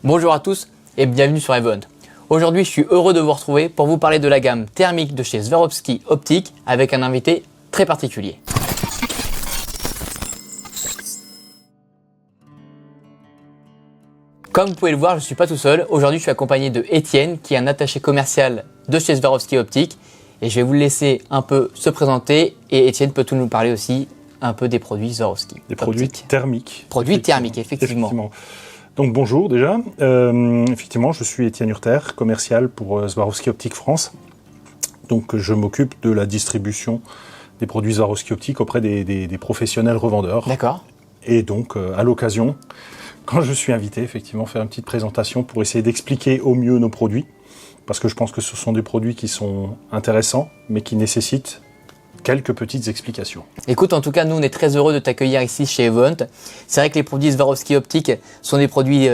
Bonjour à tous et bienvenue sur Event. Aujourd'hui, je suis heureux de vous retrouver pour vous parler de la gamme thermique de chez Swarovski Optique avec un invité très particulier. Comme vous pouvez le voir, je ne suis pas tout seul. Aujourd'hui, je suis accompagné de Étienne, qui est un attaché commercial de chez Swarovski Optique. Et je vais vous le laisser un peu se présenter. Et Étienne peut tout nous parler aussi un peu des produits Swarovski. Des produits thermiques. Produits thermiques, effectivement. Donc bonjour déjà. Effectivement, je suis Étienne Hurter, commercial pour Swarovski Optique France. Donc je m'occupe de la distribution des produits Swarovski Optique auprès des professionnels revendeurs. D'accord. Et donc à l'occasion, quand je suis invité, effectivement, faire une petite présentation pour essayer d'expliquer au mieux nos produits. Parce que je pense que ce sont des produits qui sont intéressants, mais qui nécessitent quelques petites explications. Écoute, en tout cas, nous, on est très heureux de t'accueillir ici chez Event. C'est vrai que les produits Swarovski Optique sont des produits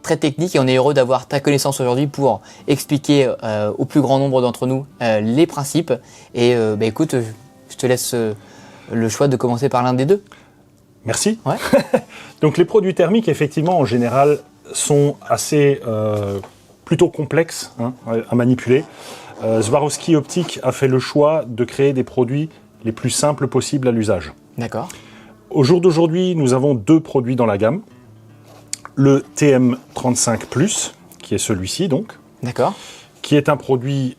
très techniques et on est heureux d'avoir ta connaissance aujourd'hui pour expliquer au plus grand nombre d'entre nous les principes. Et écoute, je te laisse le choix de commencer par l'un des deux. Merci. Ouais. Donc les produits thermiques, effectivement, en général, sont assez plutôt complexes à manipuler. Swarovski Optique a fait le choix de créer des produits les plus simples possibles à l'usage. D'accord. Au jour d'aujourd'hui, nous avons deux produits dans la gamme. Le TM35+, qui est celui-ci donc. D'accord. Qui est un produit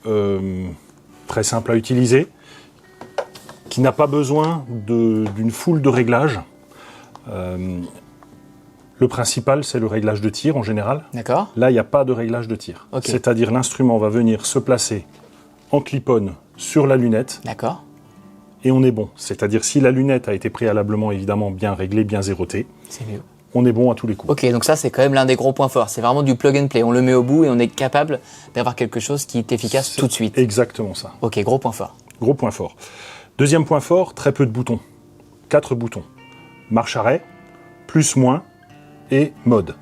très simple à utiliser, qui n'a pas besoin d'une foule de réglages. Le principal, c'est le réglage de tir en général. D'accord. Là, il n'y a pas de réglage de tir. Okay. C'est-à-dire l'instrument va venir se placer en clip-on sur la lunette. D'accord. Et on est bon. C'est-à-dire si la lunette a été préalablement évidemment bien réglée, bien zérotée, c'est mieux. On est bon à tous les coups. Ok, donc ça c'est quand même l'un des gros points forts. C'est vraiment du plug and play. On le met au bout et on est capable d'avoir quelque chose qui est efficace tout de suite. Exactement ça. Ok, gros point fort. Gros point fort. Deuxième point fort, très peu de boutons. 4 boutons. Marche arrêt, plus moins et mode.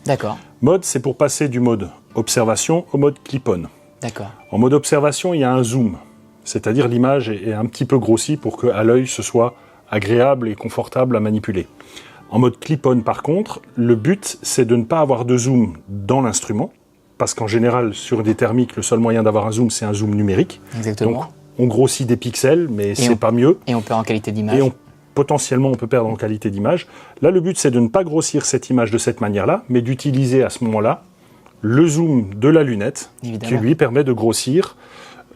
D'accord. Mode, c'est pour passer du mode observation au mode clip-on. D'accord. En mode observation, il y a un zoom. C'est-à-dire l'image est un petit peu grossie pour qu'à l'œil ce soit agréable et confortable à manipuler. En mode clip-on, par contre, le but, c'est de ne pas avoir de zoom dans l'instrument, parce qu'en général, sur des thermiques, le seul moyen d'avoir un zoom, c'est un zoom numérique. Exactement. Donc, on grossit des pixels, mais c'est pas mieux. Et on perd en qualité d'image. Et potentiellement, on peut perdre en qualité d'image. Là, le but, c'est de ne pas grossir cette image de cette manière-là, mais d'utiliser à ce moment-là le zoom de la lunette, évidemment, qui lui permet de grossir.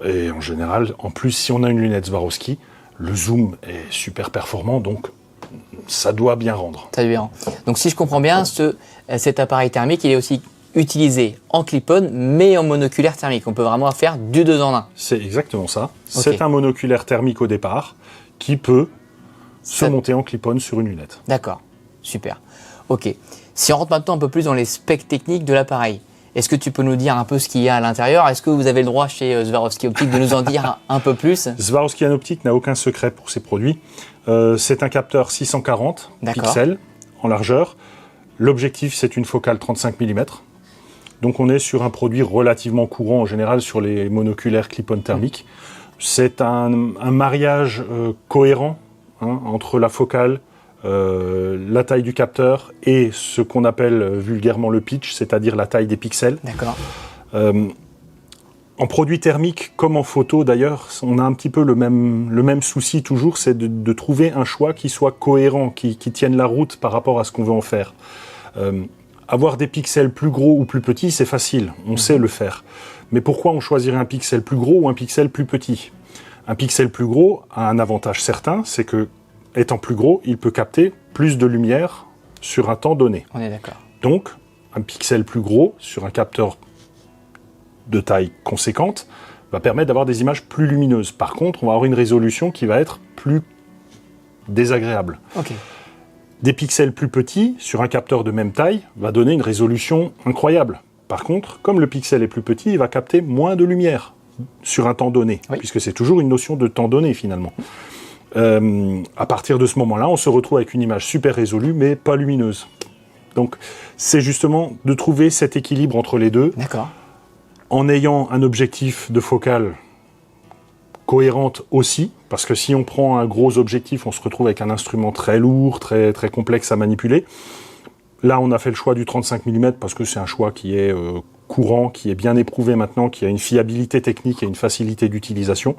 Et en général, en plus, si on a une lunette Swarovski, le zoom est super performant, donc ça doit bien rendre. Ça doit bien. Donc si je comprends bien, cet appareil thermique, il est aussi utilisé en clip-on, mais en monoculaire thermique. On peut vraiment faire du 2 en 1. C'est exactement ça. Okay. C'est un monoculaire thermique au départ, qui peut se monter en clip-on sur une lunette. D'accord, super. Ok. Si on rentre maintenant un peu plus dans les specs techniques de l'appareil, est-ce que tu peux nous dire un peu ce qu'il y a à l'intérieur? Est-ce que vous avez le droit chez Swarovski Optique de nous en dire un peu plus? Swarovski Optique n'a aucun secret pour ses produits. C'est un capteur 640 pixels en largeur. L'objectif, c'est une focale 35 mm. Donc on est sur un produit relativement courant en général sur les monoculaires clip-on thermiques. C'est un mariage cohérent entre la focale, la taille du capteur et ce qu'on appelle vulgairement le pitch, c'est-à-dire la taille des pixels. D'accord. En produit thermique, comme en photo d'ailleurs, on a un petit peu le même souci toujours, c'est de trouver un choix qui soit cohérent, qui tienne la route par rapport à ce qu'on veut en faire. Avoir des pixels plus gros ou plus petits, c'est facile, on sait le faire. Mais pourquoi on choisirait un pixel plus gros ou un pixel plus petit? Un pixel plus gros a un avantage certain, c'est que, étant plus gros, il peut capter plus de lumière sur un temps donné. On est d'accord. Donc, un pixel plus gros sur un capteur de taille conséquente va permettre d'avoir des images plus lumineuses. Par contre, on va avoir une résolution qui va être plus désagréable. Okay. Des pixels plus petits sur un capteur de même taille va donner une résolution incroyable. Par contre, comme le pixel est plus petit, il va capter moins de lumière sur un temps donné, puisque c'est toujours une notion de temps donné finalement. À partir de ce moment-là, on se retrouve avec une image super résolue, mais pas lumineuse. Donc, c'est justement de trouver cet équilibre entre les deux, en ayant un objectif de focale cohérente aussi, parce que si on prend un gros objectif, on se retrouve avec un instrument très lourd, très complexe à manipuler. Là, on a fait le choix du 35 mm parce que c'est un choix qui est courant, qui est bien éprouvé maintenant, qui a une fiabilité technique et une facilité d'utilisation.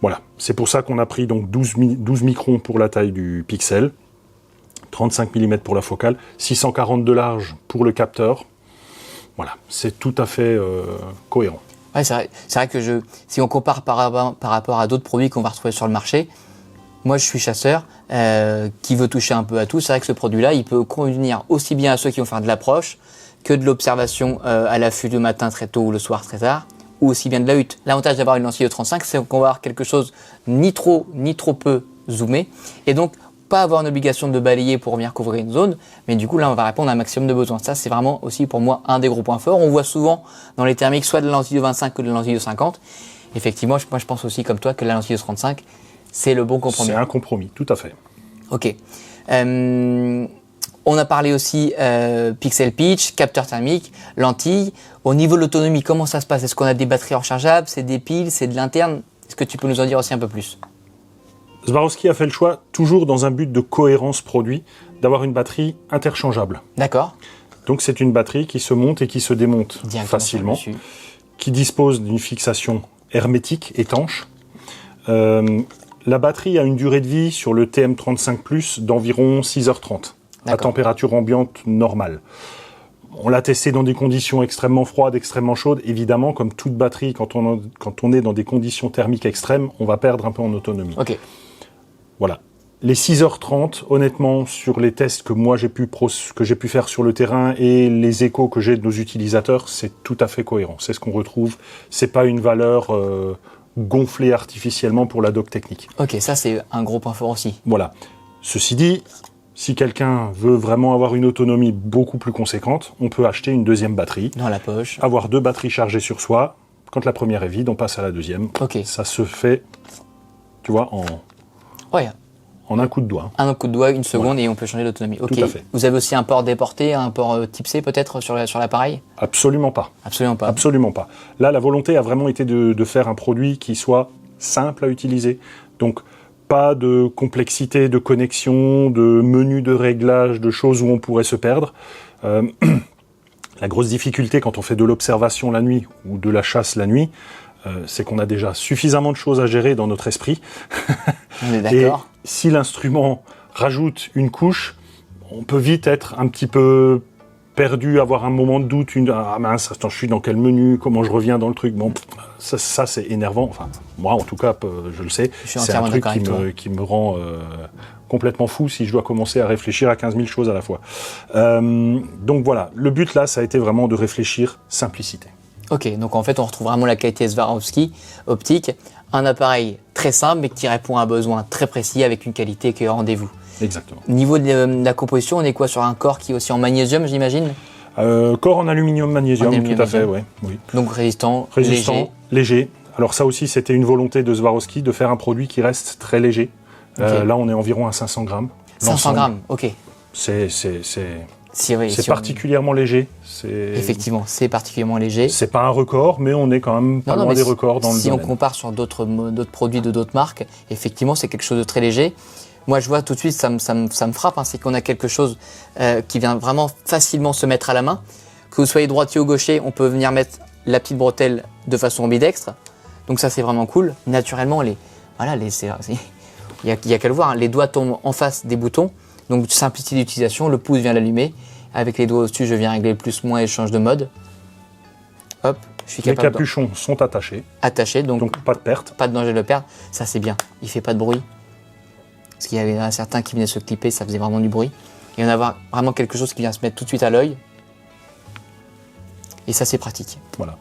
Voilà, c'est pour ça qu'on a pris donc 12 microns pour la taille du pixel, 35 mm pour la focale, 640 de large pour le capteur. Voilà, c'est tout à fait cohérent. Ouais, c'est vrai que si on compare par rapport à d'autres produits qu'on va retrouver sur le marché, moi je suis chasseur qui veut toucher un peu à tout. C'est vrai que ce produit-là, il peut convenir aussi bien à ceux qui vont faire de l'approche que de l'observation à l'affût le matin très tôt ou le soir très tard, ou aussi bien de la hutte. L'avantage d'avoir une lentille de 35, c'est qu'on va avoir quelque chose ni trop peu zoomé, et donc pas avoir une obligation de balayer pour venir couvrir une zone, mais du coup là on va répondre à un maximum de besoins. Ça c'est vraiment aussi pour moi un des gros points forts. On voit souvent dans les thermiques soit de la lentille de 25 que de la lentille de 50. Effectivement, moi je pense aussi comme toi que la lentille de 35 c'est le bon compromis. C'est un compromis, tout à fait. Ok. On a parlé aussi pixel pitch, capteur thermique, lentille. Au niveau de l'autonomie, comment ça se passe? Est-ce qu'on a des batteries rechargeables? C'est des piles? C'est de l'interne? Est-ce que tu peux nous en dire aussi un peu plus? Swarovski a fait le choix, toujours dans un but de cohérence produit, d'avoir une batterie interchangeable. D'accord. Donc c'est une batterie qui se monte et qui se démonte facilement, qui dispose d'une fixation hermétique, étanche. La batterie a une durée de vie sur le TM35+, d'environ 6h30, à température ambiante normale. On l'a testé dans des conditions extrêmement froides, extrêmement chaudes. Évidemment, comme toute batterie, quand on est dans des conditions thermiques extrêmes, on va perdre un peu en autonomie. Ok. Voilà. Les 6h30, honnêtement, sur les tests que moi j'ai pu faire sur le terrain et les échos que j'ai de nos utilisateurs, c'est tout à fait cohérent. C'est ce qu'on retrouve. C'est pas une valeur gonflée artificiellement pour la doc technique. Ok, ça c'est un gros point fort aussi. Voilà. Ceci dit, si quelqu'un veut vraiment avoir une autonomie beaucoup plus conséquente, on peut acheter une deuxième batterie. Dans la poche. Avoir 2 batteries chargées sur soi. Quand la première est vide, on passe à la deuxième. Ok. Ça se fait, tu vois, en un coup de doigt. Un coup de doigt, une seconde, et on peut changer d'autonomie. Ok. Tout à fait. Vous avez aussi un port déporté, un port type C peut-être sur l'appareil? Absolument pas. Absolument pas. Absolument pas. Là, la volonté a vraiment été de faire un produit qui soit simple à utiliser. Donc, pas de complexité de connexion, de menu de réglage, de choses où on pourrait se perdre. La grosse difficulté quand on fait de l'observation la nuit ou de la chasse la nuit, c'est qu'on a déjà suffisamment de choses à gérer dans notre esprit. On est d'accord. Et si l'instrument rajoute une couche, on peut vite être un petit peu perdu, avoir un moment de doute, ah mince, attends, je suis dans quel menu, comment je reviens dans le truc. Bon, ça c'est énervant. Enfin, moi en tout cas, je le sais. C'est un truc qui me rend complètement fou si je dois commencer à réfléchir à 15 000 choses à la fois. Donc voilà, le but là, ça a été vraiment de réfléchir simplicité. Ok, donc en fait, on retrouve vraiment la qualité Swarovski optique, un appareil très simple mais qui répond à un besoin très précis avec une qualité qui est au rendez-vous. Exactement. Niveau de la composition, on est quoi sur un corps qui est aussi en magnésium, j'imagine? Corps en aluminium magnésium, tout à fait, ouais, oui. Donc résistant, léger. Alors ça aussi, c'était une volonté de Swarovski de faire un produit qui reste très léger. Okay. Là, on est environ à 500 grammes. 500 grammes, ok. C'est particulièrement léger. Effectivement, c'est particulièrement léger. C'est pas un record, mais on est quand même pas loin des records dans le domaine. Si on compare sur d'autres produits de d'autres marques, effectivement, c'est quelque chose de très léger. Moi, je vois tout de suite, ça me frappe, c'est qu'on a quelque chose qui vient vraiment facilement se mettre à la main. Que vous soyez droitier ou gaucher, on peut venir mettre la petite bretelle de façon ambidextre. Donc ça, c'est vraiment cool. Naturellement, il y a qu'à le voir, les doigts tombent en face des boutons. Donc simplicité d'utilisation, le pouce vient l'allumer. Avec les doigts au-dessus, je viens régler le plus, moins et je change de mode. Hop, je suis capable. Les capuchons sont attachés. Attachés, donc pas de perte. Pas de danger de le perdre. Ça, c'est bien. Il fait pas de bruit. Parce qu'il y avait certains qui venaient se clipper, ça faisait vraiment du bruit. Il y en a vraiment quelque chose qui vient se mettre tout de suite à l'œil. Et ça, c'est pratique. Voilà.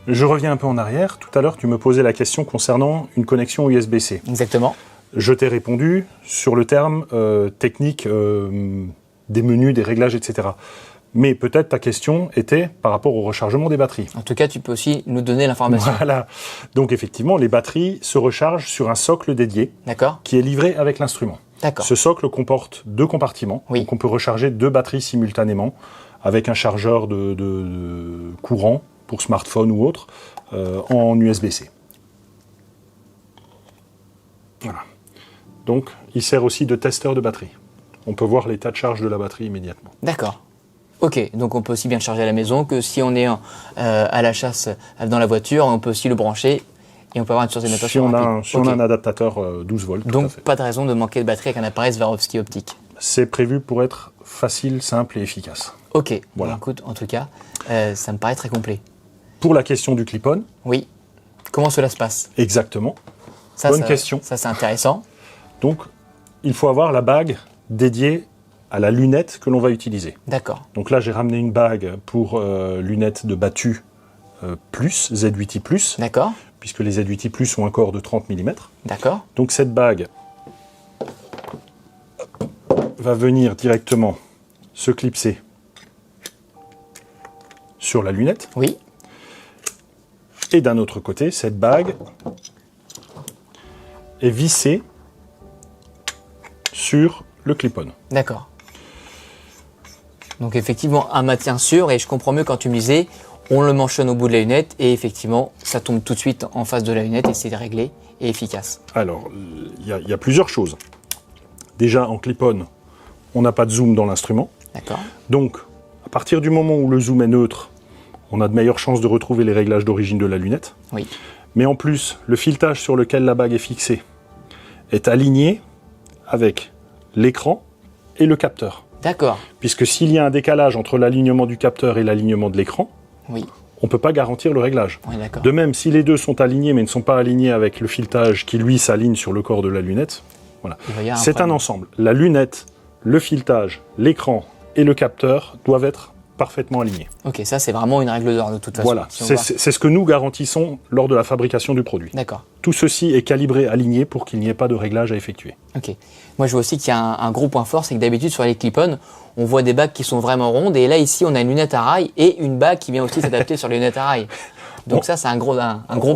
Je reviens un peu en arrière. Tout à l'heure, tu me posais la question concernant une connexion USB-C. Exactement. Je t'ai répondu sur le terme technique des menus, des réglages, etc. Mais peut-être ta question était par rapport au rechargement des batteries. En tout cas, tu peux aussi nous donner l'information. Voilà. Donc effectivement, les batteries se rechargent sur un socle dédié qui est livré avec l'instrument. Ce socle comporte 2 compartiments. Oui. Donc on peut recharger 2 batteries simultanément avec un chargeur de courant pour smartphone ou autre en USB-C. Voilà. Donc, il sert aussi de testeur de batterie. On peut voir l'état de charge de la batterie immédiatement. D'accord. Ok, donc on peut aussi bien le charger à la maison que si on est à la chasse dans la voiture, on peut aussi le brancher et on peut avoir une source d'alimentation rapide. Si on a un adaptateur 12 volts. Donc pas de raison de manquer de batterie avec un appareil Swarovski optique. C'est prévu pour être facile, simple et efficace. Ok, voilà. Bon, écoute, en tout cas, ça me paraît très complet. Pour la question du clip-on. Oui, comment cela se passe? Exactement. Bonne question. Ça c'est intéressant. Donc, il faut avoir la bague dédiée à la lunette que l'on va utiliser. D'accord. Donc là, j'ai ramené une bague pour lunettes de battu plus, Z8i plus. D'accord. Puisque les Z8i plus ont un corps de 30 mm. D'accord. Donc cette bague va venir directement se clipser sur la lunette. Oui. Et d'un autre côté, cette bague est vissée sur le clip-on. D'accord. Donc effectivement, un maintien sûr, et je comprends mieux quand tu me disais, on le mentionne au bout de la lunette, et effectivement, ça tombe tout de suite en face de la lunette, et c'est réglé et efficace. Alors, il y a plusieurs choses. Déjà, en clip-on, on n'a pas de zoom dans l'instrument. D'accord. Donc, à partir du moment où le zoom est neutre, on a de meilleures chances de retrouver les réglages d'origine de la lunette. Oui. Mais en plus, le filetage sur lequel la bague est fixée est aligné avec l'écran et le capteur. D'accord. Puisque s'il y a un décalage entre l'alignement du capteur et l'alignement de l'écran, oui. on ne peut pas garantir le réglage. Oui, d'accord. De même, si les deux sont alignés mais ne sont pas alignés avec le filetage qui, lui, s'aligne sur le corps de la lunette, voilà. C'est un ensemble. La lunette, le filetage, l'écran et le capteur doivent être parfaitement alignés. Ok, ça c'est vraiment une règle d'or de toute façon. Voilà, c'est ce que nous garantissons lors de la fabrication du produit. D'accord. Tout ceci est calibré, aligné pour qu'il n'y ait pas de réglage à effectuer. Ok. Moi je vois aussi qu'il y a un gros point fort, c'est que d'habitude sur les clip-on, on voit des bagues qui sont vraiment rondes, et là ici on a une lunette à rail et une bague qui vient aussi s'adapter sur les lunettes à rail. Donc ça c'est un gros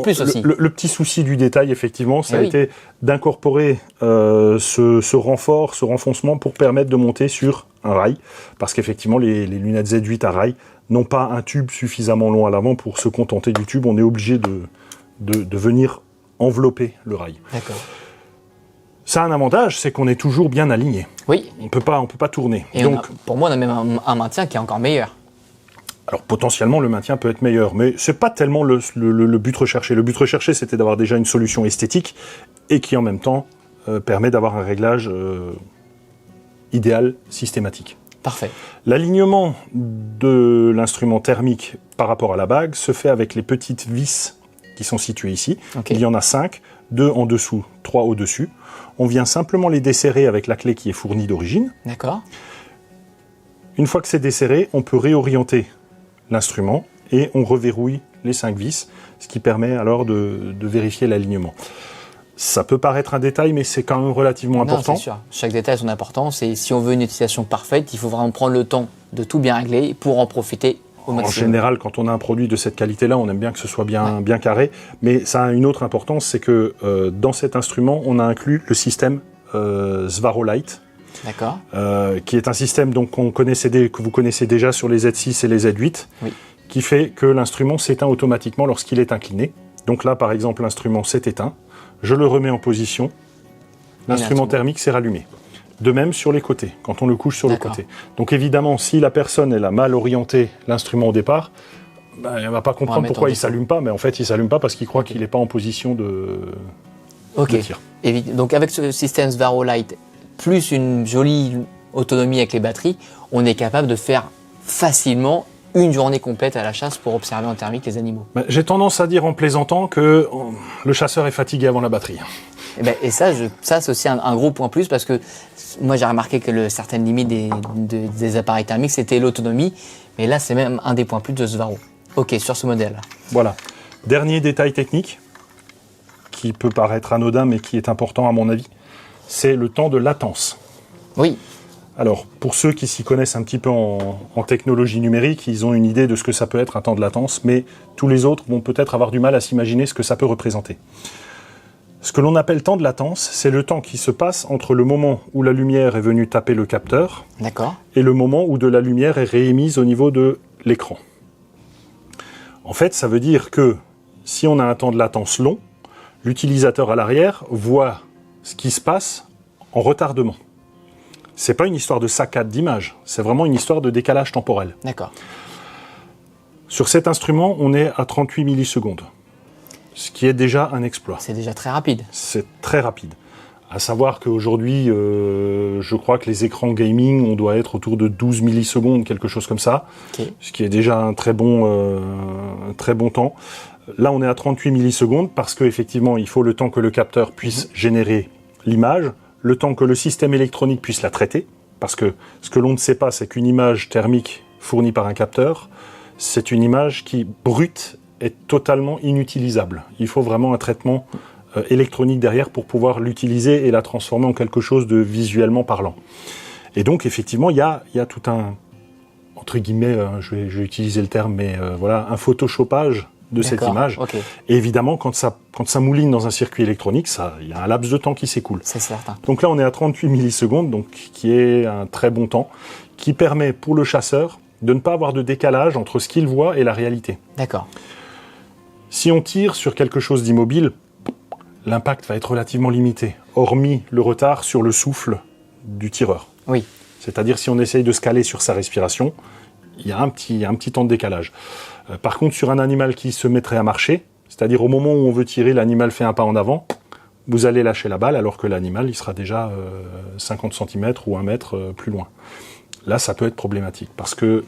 plus aussi. Le petit souci du détail, effectivement, ça a été d'incorporer ce renfort, ce renfoncement pour permettre de monter sur un rail. Parce qu'effectivement, les lunettes Z8 à rail n'ont pas un tube suffisamment long à l'avant pour se contenter du tube. On est obligé de venir envelopper le rail. D'accord. Ça a un avantage, c'est qu'on est toujours bien aligné. Oui. On peut pas tourner. Et donc, pour moi, on a même un maintien qui est encore meilleur. Alors potentiellement le maintien peut être meilleur, mais c'est pas tellement le but recherché. Le but recherché, c'était d'avoir déjà une solution esthétique et qui en même temps permet d'avoir un réglage idéal, systématique. Parfait. L'alignement de l'instrument thermique par rapport à la bague se fait avec les petites vis qui sont situées ici. Okay. Il y en a 5, 2 en dessous, 3 au-dessus. On vient simplement les desserrer avec la clé qui est fournie d'origine. D'accord. Une fois que c'est desserré, on peut réorienter l'instrument et on reverrouille les 5 vis, ce qui permet alors de vérifier l'alignement. Ça peut paraître un détail, mais c'est quand même relativement important. C'est sûr. Chaque détail a son importance et si on veut une utilisation parfaite, il faut vraiment prendre le temps de tout bien régler pour en profiter au maximum. En général, quand on a un produit de cette qualité-là, on aime bien que ce soit bien carré, mais ça a une autre importance, c'est que dans cet instrument, on a inclus le système Swarolite. D'accord. Qui est un système donc, que vous connaissez déjà sur les Z6 et les Z8, oui. qui fait que l'instrument s'éteint automatiquement lorsqu'il est incliné. Donc là, par exemple, l'instrument s'est éteint, je le remets en position, l'instrument thermique s'est rallumé. De même sur les côtés, quand on le couche sur le côté. Donc évidemment, si la personne elle a mal orienté l'instrument au départ, elle ne va pas comprendre pourquoi il ne s'allume pas, mais en fait, il ne s'allume pas parce qu'il croit qu'il n'est pas en position de tir. Donc avec ce système Swarolite, plus une jolie autonomie avec les batteries, on est capable de faire facilement une journée complète à la chasse pour observer en thermique les animaux. J'ai tendance à dire en plaisantant que le chasseur est fatigué avant la batterie. Et ça c'est aussi un gros point plus parce que moi j'ai remarqué que certaines limites des appareils thermiques c'était l'autonomie, mais là c'est même un des points plus de Swaro. Ok, sur ce modèle. Voilà. Dernier détail technique qui peut paraître anodin mais qui est important à mon avis. C'est le temps de latence. Oui. Alors, pour ceux qui s'y connaissent un petit peu en technologie numérique, ils ont une idée de ce que ça peut être un temps de latence, mais tous les autres vont peut-être avoir du mal à s'imaginer ce que ça peut représenter. Ce que l'on appelle temps de latence, c'est le temps qui se passe entre le moment où la lumière est venue taper le capteur et le moment où de la lumière est réémise au niveau de l'écran. En fait, ça veut dire que si on a un temps de latence long, l'utilisateur à l'arrière voit ce qui se passe en retardement. C'est pas une histoire de saccade d'image, c'est vraiment une histoire de décalage temporel. D'accord. Sur cet instrument, on est à 38 millisecondes, ce qui est déjà un exploit. C'est déjà très rapide. C'est très rapide. À savoir qu'aujourd'hui, je crois que les écrans gaming, on doit être autour de 12 millisecondes, quelque chose comme ça, ce qui est déjà un très bon temps. Là, on est à 38 millisecondes parce qu'effectivement, il faut le temps que le capteur puisse générer l'image, le temps que le système électronique puisse la traiter, parce que ce que l'on ne sait pas, c'est qu'une image thermique fournie par un capteur, c'est une image qui, brute, est totalement inutilisable. Il faut vraiment un traitement électronique derrière pour pouvoir l'utiliser et la transformer en quelque chose de visuellement parlant. Et donc, effectivement, il y a tout un, entre guillemets, je vais utiliser le terme, mais voilà, un photoshopage de cette image. Okay. Et évidemment, quand ça mouline dans un circuit électronique, il y a un laps de temps qui s'écoule. C'est certain. Donc là, on est à 38 millisecondes, donc qui est un très bon temps, qui permet pour le chasseur de ne pas avoir de décalage entre ce qu'il voit et la réalité. D'accord. Si on tire sur quelque chose d'immobile, l'impact va être relativement limité, hormis le retard sur le souffle du tireur. Oui. C'est-à-dire si on essaye de se caler sur sa respiration, il y a un petit temps de décalage. Par contre, sur un animal qui se mettrait à marcher, c'est-à-dire au moment où on veut tirer, l'animal fait un pas en avant, vous allez lâcher la balle alors que l'animal il sera déjà 50 cm ou 1 mètre plus loin. Là, ça peut être problématique parce que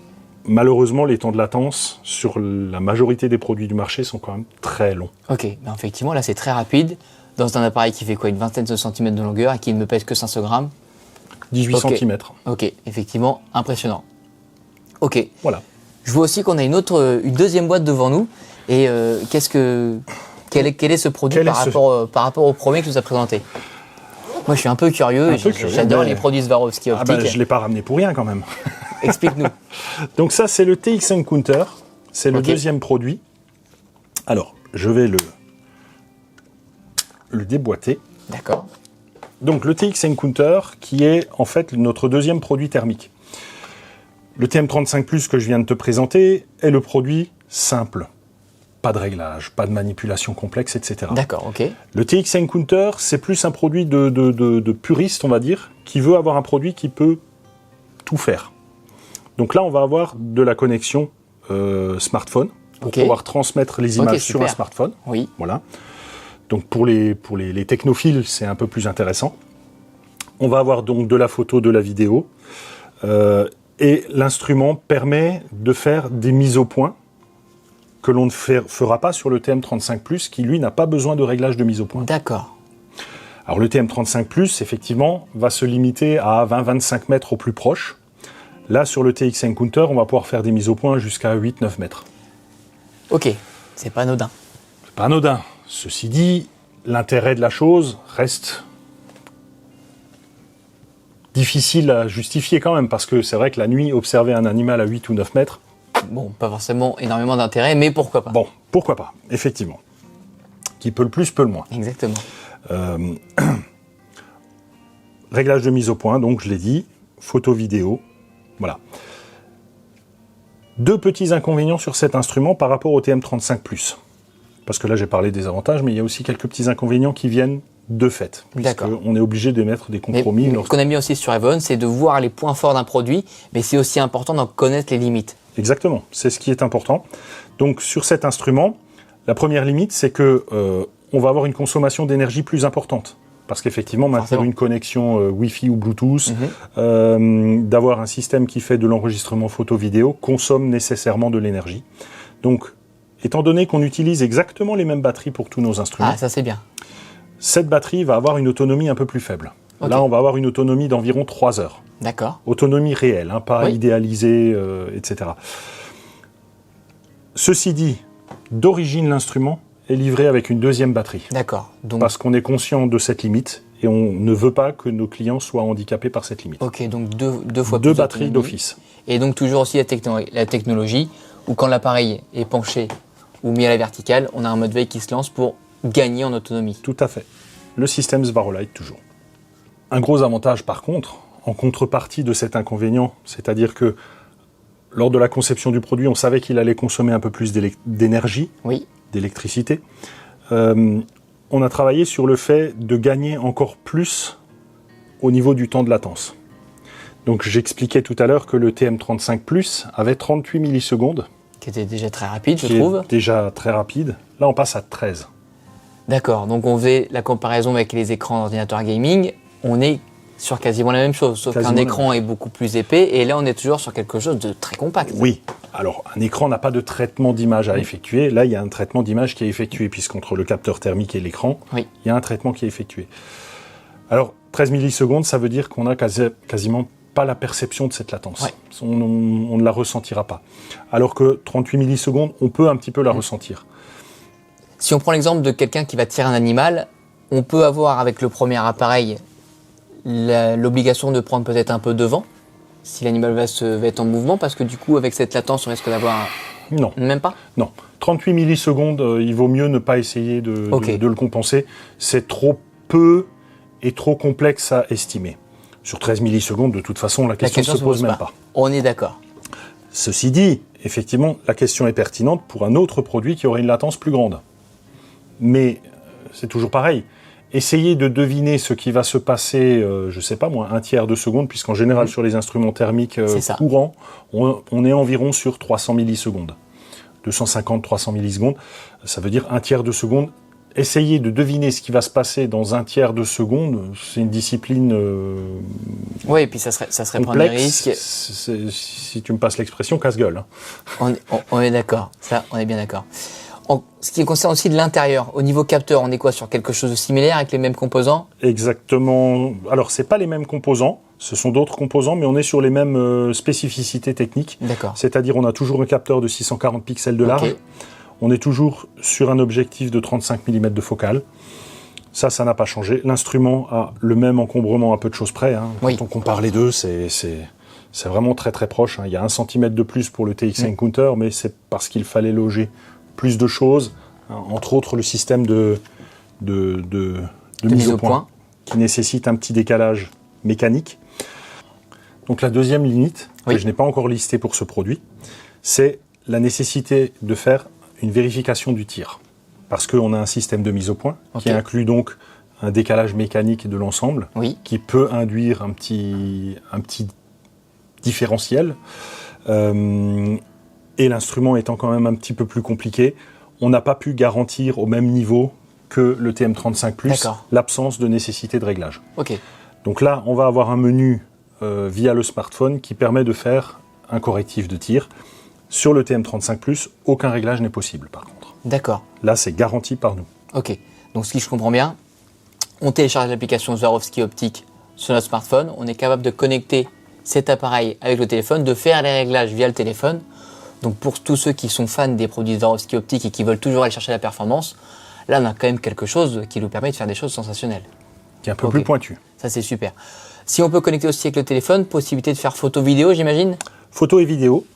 malheureusement, les temps de latence sur la majorité des produits du marché sont quand même très longs. Ok, ben effectivement, là c'est très rapide. Dans un appareil qui fait quoi, une vingtaine de centimètres de longueur et qui ne pèse que 500 grammes 18 cm. Ok, effectivement, impressionnant. Ok. Voilà. Je vois aussi qu'on a une deuxième boîte devant nous. Et quel est ce produit par rapport au premier que tu nous as présenté? Moi, je suis un peu curieux. J'adore les produits Swarovski optiques. Je ne l'ai pas ramené pour rien quand même. Explique-nous. Donc ça, c'est le TX Encounter. C'est le deuxième produit. Alors, je vais le déboîter. D'accord. Donc le TX Encounter, qui est en fait notre deuxième produit thermique. Le TM35+, que je viens de te présenter, est le produit simple. Pas de réglage, pas de manipulation complexe, etc. D'accord, ok. Le TX Encounter, c'est plus un produit de puriste, on va dire, qui veut avoir un produit qui peut tout faire. Donc là, on va avoir de la connexion smartphone pour pouvoir transmettre les images sur un smartphone. Oui. Voilà. Donc pour les technophiles, c'est un peu plus intéressant. On va avoir donc de la photo, de la vidéo. Et l'instrument permet de faire des mises au point que l'on ne fera pas sur le TM35+, qui lui n'a pas besoin de réglage de mise au point. D'accord. Alors le TM35+, effectivement, va se limiter à 20-25 mètres au plus proche. Là, sur le TX Encounter, on va pouvoir faire des mises au point jusqu'à 8-9 mètres. Ok, c'est pas anodin. C'est pas anodin. Ceci dit, l'intérêt de la chose reste difficile à justifier quand même, parce que c'est vrai que la nuit, observer un animal à 8 ou 9 mètres... Bon, pas forcément énormément d'intérêt, mais pourquoi pas. Bon, pourquoi pas, effectivement. Qui peut le plus, peut le moins. Exactement. Réglage de mise au point, donc je l'ai dit, photo, vidéo, voilà. Deux petits inconvénients sur cet instrument par rapport au TM35+. Parce que là, j'ai parlé des avantages, mais il y a aussi quelques petits inconvénients qui viennent de fait. D'accord. On est obligé de mettre des compromis. Mais ce qu'on aime bien aussi sur Evon, c'est de voir les points forts d'un produit, mais c'est aussi important d'en connaître les limites. Exactement, c'est ce qui est important. Donc sur cet instrument, la première limite, c'est que on va avoir une consommation d'énergie plus importante. Parce qu'effectivement, maintenir une connexion Wi-Fi ou Bluetooth, d'avoir un système qui fait de l'enregistrement photo-vidéo, consomme nécessairement de l'énergie. Donc, étant donné qu'on utilise exactement les mêmes batteries pour tous nos instruments, ça c'est bien. Cette batterie va avoir une autonomie un peu plus faible. Là, on va avoir une autonomie d'environ 3 heures. D'accord. Autonomie réelle, pas idéalisée, etc. Ceci dit, d'origine, l'instrument est livré avec une deuxième batterie. D'accord. Donc... Parce qu'on est conscient de cette limite et on ne veut pas que nos clients soient handicapés par cette limite. Ok, donc deux fois plus. Deux batteries d'office. Et donc toujours aussi la technologie où quand l'appareil est penché ou mis à la verticale, on a un mode veille qui se lance pour gagner en autonomie. Tout à fait. Le système Swarolite toujours. Un gros avantage par contre, en contrepartie de cet inconvénient, c'est-à-dire que lors de la conception du produit, on savait qu'il allait consommer un peu plus d'énergie, d'électricité. On a travaillé sur le fait de gagner encore plus au niveau du temps de latence. Donc j'expliquais tout à l'heure que le TM35 Plus avait 38 millisecondes. Qui était déjà très rapide, je trouve. Déjà très rapide. Là, on passe à 13. D'accord, donc on faisait la comparaison avec les écrans d'ordinateur gaming. On est sur quasiment la même chose, sauf qu'un écran est beaucoup plus épais. Et là, on est toujours sur quelque chose de très compact. Oui. Alors, un écran n'a pas de traitement d'image à effectuer. Là, il y a un traitement d'image qui est effectué, puisqu'entre le capteur thermique et l'écran, il y a un traitement qui est effectué. Alors, 13 millisecondes, ça veut dire qu'on n'a quasiment pas la perception de cette latence. On ne la ressentira pas. Alors que 38 millisecondes, on peut un petit peu la ressentir. Si on prend l'exemple de quelqu'un qui va tirer un animal, on peut avoir avec le premier appareil l'obligation de prendre peut-être un peu devant, si l'animal va être en mouvement, parce que du coup, avec cette latence, on risque d'avoir... Non. Même pas ? Non. 38 millisecondes, il vaut mieux ne pas essayer de le compenser. C'est trop peu et trop complexe à estimer. Sur 13 millisecondes, de toute façon, la question ne se pose même pas. On est d'accord. Ceci dit, effectivement, la question est pertinente pour un autre produit qui aurait une latence plus grande. Mais c'est toujours pareil. Essayez de deviner ce qui va se passer, je ne sais pas moi, un tiers de seconde, puisqu'en général, sur les instruments thermiques courants, on est environ sur 300 millisecondes. 250-300 millisecondes, ça veut dire un tiers de seconde. Essayez de deviner ce qui va se passer dans un tiers de seconde, c'est une discipline oui, et puis ça serait complexe, prendre des risques. Si tu me passes l'expression, casse-gueule. On est d'accord, ça, on est bien d'accord. Ce qui concerne aussi de l'intérieur, au niveau capteur, on est quoi sur quelque chose de similaire avec les mêmes composants ? Exactement. Alors, c'est pas les mêmes composants, ce sont d'autres composants, mais on est sur les mêmes spécificités techniques. D'accord. C'est-à-dire, on a toujours un capteur de 640 pixels de large. On est toujours sur un objectif de 35 mm de focale. Ça n'a pas changé. L'instrument a le même encombrement à peu de choses près. Quand on compare les deux, c'est vraiment très très proche. Il y a 1 cm de plus pour le TX Encounter, mais c'est parce qu'il fallait loger plus de choses, entre autres le système de mise au point, qui nécessite un petit décalage mécanique. Donc la deuxième limite, que je n'ai pas encore listée pour ce produit, c'est la nécessité de faire une vérification du tir. Parce qu'on a un système de mise au point qui inclut donc un décalage mécanique de l'ensemble, qui peut induire un petit différentiel. Et l'instrument étant quand même un petit peu plus compliqué, on n'a pas pu garantir au même niveau que le TM35+, l'absence de nécessité de réglage. Donc là, on va avoir un menu via le smartphone qui permet de faire un correctif de tir. Sur le TM35+, aucun réglage n'est possible par contre. D'accord. Là, c'est garanti par nous. Ok. Donc si je comprends bien, on télécharge l'application Swarovski Optik sur notre smartphone, on est capable de connecter cet appareil avec le téléphone, de faire les réglages via le téléphone. Donc pour tous ceux qui sont fans des produits Swarovski Optik et qui veulent toujours aller chercher la performance, là on a quand même quelque chose qui nous permet de faire des choses sensationnelles. Qui est un peu plus pointu. Ça c'est super. Si on peut connecter aussi avec le téléphone, possibilité de faire photo-vidéo j'imagine ? Photo et vidéo.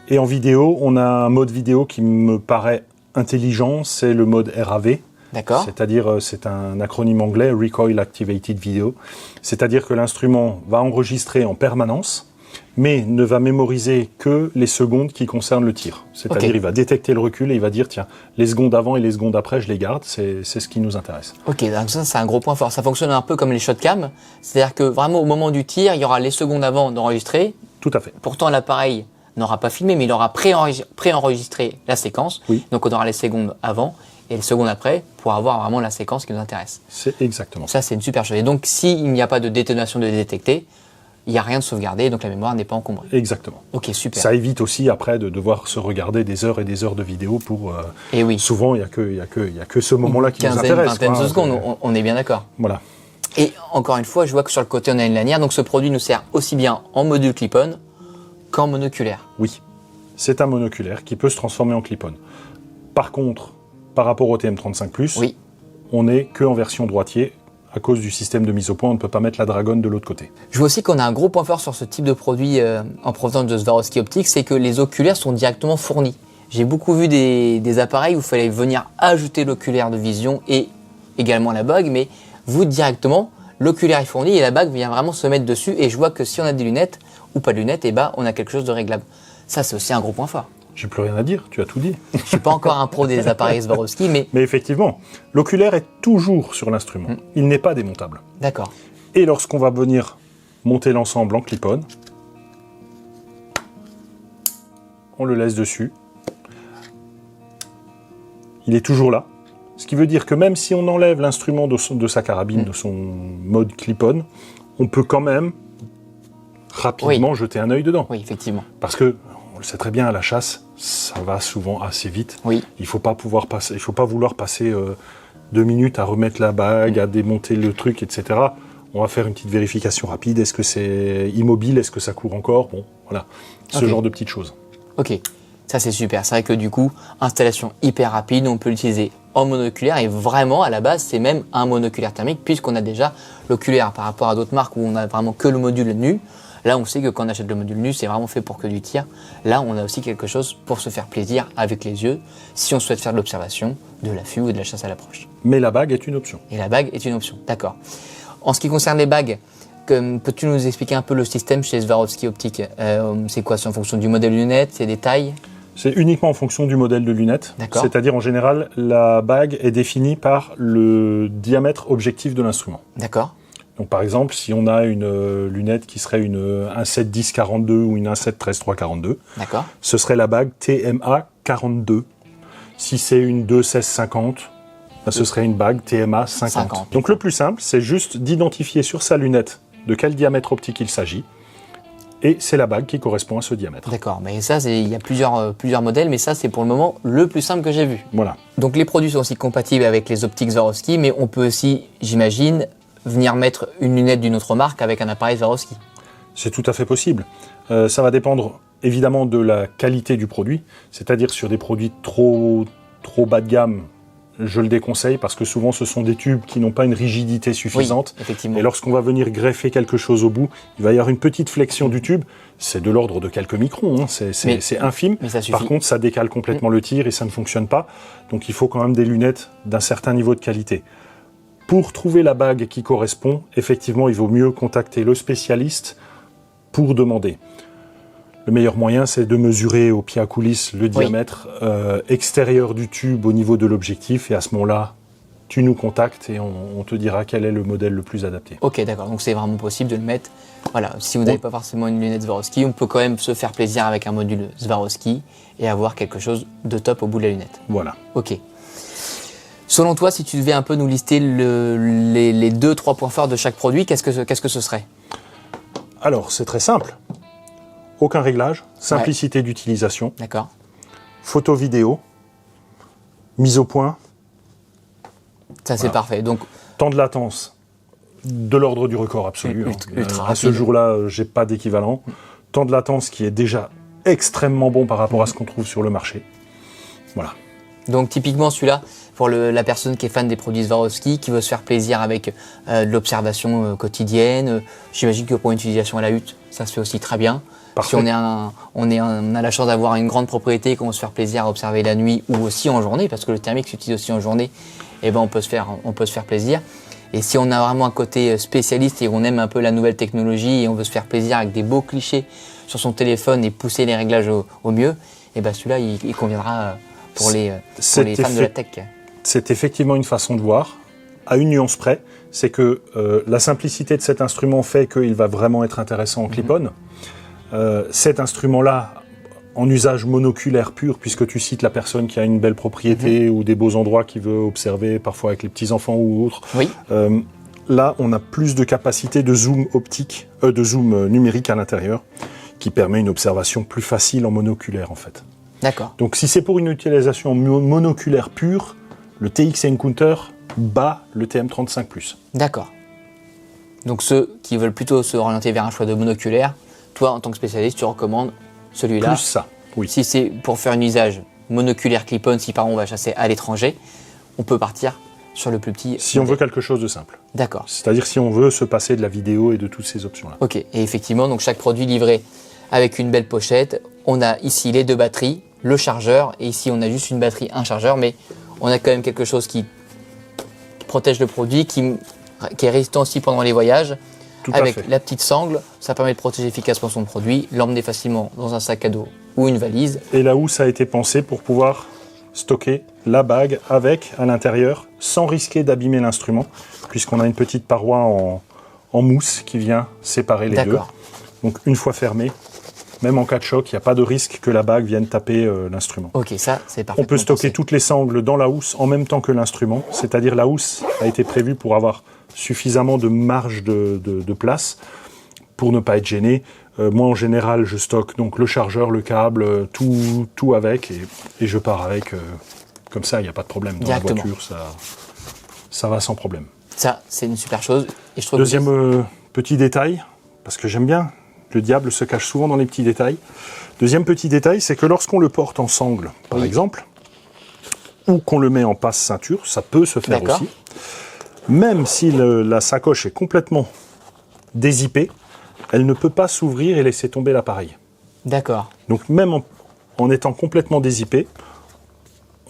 Et en vidéo, on a un mode vidéo qui me paraît intelligent, c'est le mode RAV. D'accord. C'est-à-dire, c'est un acronyme anglais, Recoil Activated Video. C'est-à-dire que l'instrument va enregistrer en permanence, mais ne va mémoriser que les secondes qui concernent le tir. C'est-à-dire, il va détecter le recul et il va dire, tiens, les secondes avant et les secondes après, je les garde, c'est ce qui nous intéresse. Ok, donc ça, c'est un gros point fort. Ça fonctionne un peu comme les shotcams, c'est-à-dire que vraiment, au moment du tir, il y aura les secondes avant d'enregistrer. Tout à fait. Pourtant, l'appareil n'aura pas filmé, mais il aura préenregistré la séquence. Donc, on aura les secondes avant et les secondes après pour avoir vraiment la séquence qui nous intéresse. C'est exactement ça. C'est une super chose. Et donc, s'il n'y a pas de détonation de détecter, il n'y a rien de sauvegardé, donc la mémoire n'est pas encombrée. Exactement. Ok, super. Ça évite aussi après de devoir se regarder des heures et des heures de vidéo pour... Et oui. Souvent, il n'y a que ce moment-là qui nous intéresse. Une vingtaine de secondes, on est bien d'accord. Voilà. Et encore une fois, je vois que sur le côté, on a une lanière, donc ce produit nous sert aussi bien en module clip-on qu'en monoculaire. Oui, c'est un monoculaire qui peut se transformer en clip-on. Par contre, par rapport au TM35+, on n'est qu'en version droitier. À cause du système de mise au point, on ne peut pas mettre la dragonne de l'autre côté. Je vois aussi qu'on a un gros point fort sur ce type de produit en provenance de Swarovski Optik, c'est que les oculaires sont directement fournis. J'ai beaucoup vu des appareils où il fallait venir ajouter l'oculaire de vision et également la bague, mais vous directement, l'oculaire est fourni et la bague vient vraiment se mettre dessus. Et je vois que si on a des lunettes ou pas de lunettes, on a quelque chose de réglable. Ça, c'est aussi un gros point fort. J'ai plus rien à dire, tu as tout dit. Je suis pas encore un pro des appareils Swarovski, mais... Mais effectivement, l'oculaire est toujours sur l'instrument. Il n'est pas démontable. D'accord. Et lorsqu'on va venir monter l'ensemble en clip-on. On le laisse dessus. Il est toujours là. Ce qui veut dire que même si on enlève l'instrument de sa carabine, de son mode clip-on, on peut quand même rapidement jeter un œil dedans. Oui, effectivement. Parce que, on le sait très bien, à la chasse, ça va souvent assez vite. Oui. Il ne faut pas vouloir passer 2 minutes à remettre la bague, à démonter le truc, etc. On va faire une petite vérification rapide. Est-ce que c'est immobile? Est-ce que ça court encore? Bon, voilà. Ce genre de petites choses. Ok, ça c'est super. C'est vrai que du coup, installation hyper rapide, on peut l'utiliser en monoculaire et vraiment à la base c'est même un monoculaire thermique puisqu'on a déjà l'oculaire par rapport à d'autres marques où on a vraiment que le module nu. Là on sait que quand on achète le module nu c'est vraiment fait pour que du tir. Là on a aussi quelque chose pour se faire plaisir avec les yeux si on souhaite faire de l'observation, de l'affût ou de la chasse à l'approche. Mais la bague est une option. Et la bague est une option, d'accord. En ce qui concerne les bagues, peux-tu nous expliquer un peu le système chez Swarovski Optique? C'est quoi? C'est en fonction du modèle de lunettes? C'est des tailles? C'est uniquement en fonction du modèle de lunettes. C'est-à-dire, en général, la bague est définie par le diamètre objectif de l'instrument. D'accord. Donc, par exemple, si on a une lunette qui serait une 1.7-10-42 ou une 1.7-13-3-42, ce serait la bague TMA 42. Si c'est une 2.16-50, ce serait une bague TMA 50. Donc, le plus simple, c'est juste d'identifier sur sa lunette de quel diamètre optique il s'agit. Et c'est la bague qui correspond à ce diamètre. D'accord, mais ça, il y a plusieurs modèles, mais ça, c'est pour le moment le plus simple que j'ai vu. Voilà. Donc les produits sont aussi compatibles avec les optiques Swarovski, mais on peut aussi, j'imagine, venir mettre une lunette d'une autre marque avec un appareil Swarovski. C'est tout à fait possible. Ça va dépendre évidemment de la qualité du produit, c'est-à-dire sur des produits trop bas de gamme, je le déconseille parce que souvent ce sont des tubes qui n'ont pas une rigidité suffisante. Oui, effectivement. Et lorsqu'on va venir greffer quelque chose au bout, il va y avoir une petite flexion du tube. C'est de l'ordre de quelques microns, hein. C'est infime. Mais ça suffit. Par contre, ça décale complètement le tir et ça ne fonctionne pas. Donc il faut quand même des lunettes d'un certain niveau de qualité. Pour trouver la bague qui correspond, effectivement, il vaut mieux contacter le spécialiste pour demander. Le meilleur moyen, c'est de mesurer au pied à coulisse le diamètre extérieur du tube au niveau de l'objectif. Et à ce moment-là, tu nous contactes et on te dira quel est le modèle le plus adapté. Ok, d'accord. Donc c'est vraiment possible de le mettre. Voilà, si vous n'avez pas forcément une lunette Swarovski, on peut quand même se faire plaisir avec un module Swarovski et avoir quelque chose de top au bout de la lunette. Voilà. Ok. Selon toi, si tu devais un peu nous lister les 2-3 points forts de chaque produit, qu'est-ce que ce serait? Alors, c'est très simple. Aucun réglage, simplicité d'utilisation. D'accord. Photo vidéo, mise au point. Ça, c'est parfait. Donc, temps de latence, de l'ordre du record absolu. Ultra à ce jour-là, j'ai pas d'équivalent. Temps de latence qui est déjà extrêmement bon par rapport à ce qu'on trouve sur le marché. Voilà. Donc, typiquement, celui-là, pour la personne qui est fan des produits Swarovski, qui veut se faire plaisir avec de l'observation quotidienne, j'imagine que pour une utilisation à la hutte, ça se fait aussi très bien. Parfait. Si on a la chance d'avoir une grande propriété, qu'on veut se faire plaisir à observer la nuit ou aussi en journée, parce que le thermique s'utilise aussi en journée, eh ben on peut se faire plaisir. Et si on a vraiment un côté spécialiste et on aime un peu la nouvelle technologie et on veut se faire plaisir avec des beaux clichés sur son téléphone et pousser les réglages au mieux, eh ben celui-là il conviendra pour les fans de la tech. C'est effectivement une façon de voir, à une nuance près, c'est que la simplicité de cet instrument fait qu'il va vraiment être intéressant en clip-on. Cet instrument-là, en usage monoculaire pur, puisque tu cites la personne qui a une belle propriété ou des beaux endroits qui veut observer, parfois avec les petits-enfants ou autres, là, on a plus de capacité de zoom optique, de zoom numérique à l'intérieur, qui permet une observation plus facile en monoculaire, en fait. D'accord. Donc, si c'est pour une utilisation monoculaire pure, le TX Encounter bat le TM35+. D'accord. Donc, ceux qui veulent plutôt se orienter vers un choix de monoculaire, toi, en tant que spécialiste, tu recommandes celui-là. Plus ça, oui. Si c'est pour faire un usage monoculaire clip-on, si par exemple on va chasser à l'étranger, on peut partir sur le plus petit. Si on veut quelque chose de simple. D'accord. C'est-à-dire si on veut se passer de la vidéo et de toutes ces options-là. Ok, et effectivement, donc chaque produit livré avec une belle pochette. On a ici les 2 batteries, le chargeur, et ici on a juste une batterie, un chargeur, mais on a quand même quelque chose qui protège le produit, qui est résistant aussi pendant les voyages. Avec la petite sangle, ça permet de protéger efficacement son produit, l'emmener facilement dans un sac à dos ou une valise. Et là où ça a été pensé pour pouvoir stocker la bague avec à l'intérieur, sans risquer d'abîmer l'instrument, puisqu'on a une petite paroi en mousse qui vient séparer les deux. D'accord. Donc une fois fermé, même en cas de choc, il n'y a pas de risque que la bague vienne taper l'instrument. Ok, ça c'est parfait. On peut stocker toutes les sangles dans la housse en même temps que l'instrument, c'est-à-dire la housse a été prévue pour avoir suffisamment de marge de place pour ne pas être gêné. Moi en général je stocke donc le chargeur, le câble, tout avec et je pars avec comme ça, il n'y a pas de problème. Dans la voiture, ça va sans problème. Ça, c'est une super chose. Et je trouve Deuxième petit détail, parce que j'aime bien, le diable se cache souvent dans les petits détails. Deuxième petit détail, c'est que lorsqu'on le porte en sangle, par exemple, ou qu'on le met en passe-ceinture, ça peut se faire aussi. Même si la sacoche est complètement dézippée, elle ne peut pas s'ouvrir et laisser tomber l'appareil. D'accord. Donc même en étant complètement dézippé,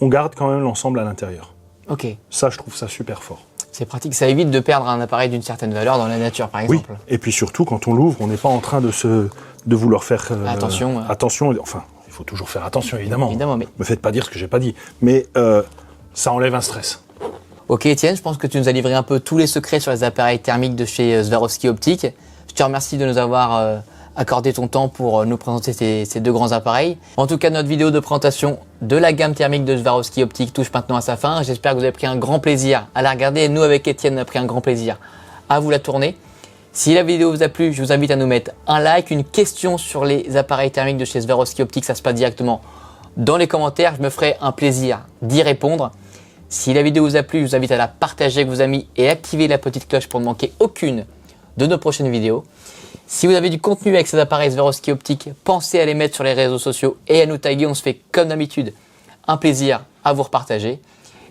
on garde quand même l'ensemble à l'intérieur. Ok. Ça, je trouve ça super fort. C'est pratique, ça évite de perdre un appareil d'une certaine valeur dans la nature, par exemple. Oui, et puis surtout, quand on l'ouvre, on n'est pas en train de vouloir faire attention. Attention, enfin, il faut toujours faire attention, évidemment. Évidemment, mais... Me faites pas dire ce que j'ai pas dit. Mais ça enlève un stress. Ok, Étienne, je pense que tu nous as livré un peu tous les secrets sur les appareils thermiques de chez Swarovski Optique. Je te remercie de nous avoir accordé ton temps pour nous présenter ces deux grands appareils. En tout cas, notre vidéo de présentation de la gamme thermique de Swarovski Optique touche maintenant à sa fin. J'espère que vous avez pris un grand plaisir à la regarder. Et nous, avec Étienne, on a pris un grand plaisir à vous la tourner. Si la vidéo vous a plu, je vous invite à nous mettre un like, une question sur les appareils thermiques de chez Swarovski Optique. Ça se passe directement dans les commentaires. Je me ferai un plaisir d'y répondre. Si la vidéo vous a plu, je vous invite à la partager avec vos amis et activer la petite cloche pour ne manquer aucune de nos prochaines vidéos. Si vous avez du contenu avec ces appareils Swarovski Optique, pensez à les mettre sur les réseaux sociaux et à nous taguer. On se fait comme d'habitude un plaisir à vous repartager.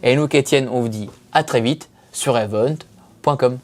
Et nous, Étienne, on vous dit à très vite sur event.com.